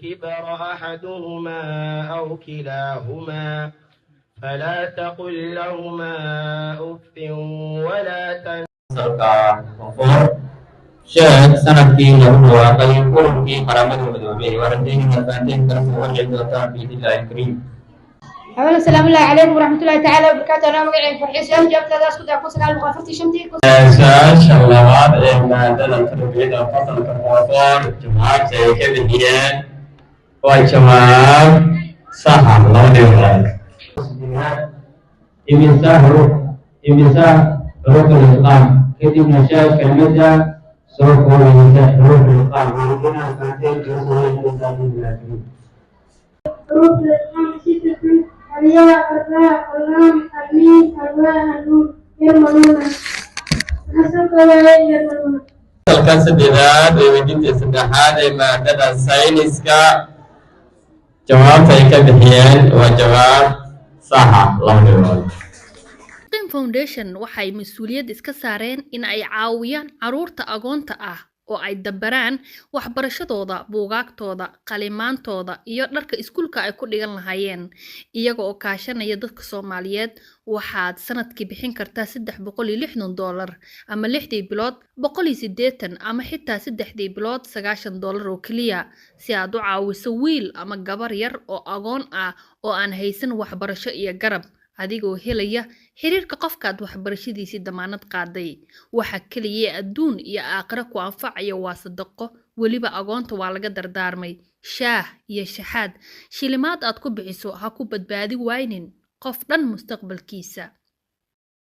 الكبر أحدهما أو كلاهما فلا تقل لهما أف ولا شاهد سنتي له وقد يكون في حرمه وذوبه ورديه وفاتين كرمه وجد وطار في الله الكريم. أولا السلام الله عليكم ورحمة الله تعالى وبركاته. أنا مقعد فرحيس يوم جابت هذا أسكت أكون سلام وغفرتي شمتي أساس اللوات إما دل التربية الفصل كالوفور جماعة كبدية وجماعة صحة الله ديولاك إمساء روح الإسلام كتب نشاء كلمة سوف روح الإسلام وربنا فاتين كرسول الإسلام حروف الإسلام ستة: الياء، الراء، اللام، الميم، الواو، النون. يرملون حسب قواعد يرملون. الكسب ذات ويجب استدحاد مادة ساينسكا جواب فيك بحيان وجواب صح الله يرضى. Foundation waxay mas'uuliyad iska saareen in ay caawiyaan caruurta agoonta ah oo ay dabaraan waxbarashadooda, buugaagtooda, qalimaantooda iyo dharka iskuulka ay ku dhigan lahaayeen. Iyaga oo kaashanaya dadka Soomaaliyeed, waxaad sanadkii bixin kartaa $360 ama 6 bilood $180 ama xitaa 3 bilood $90 oo kaliya si aad u caawiso wiil ama gabar yar oo agoon ah oo aan haysan waxbarasho iyo garab. adigoo helaya xiriirka qofkaad waxbarashadiisii damaanad qaaday. waxa kaliya adduun iyo aakhira ku anfacaya waa sadaqo, weliba agoonta waa laga dardaarmay. shaah iyo shaxaad shilimaad aad ku bixiso ha ku badbaadi waynin qof dhan mustaqbalkiisa.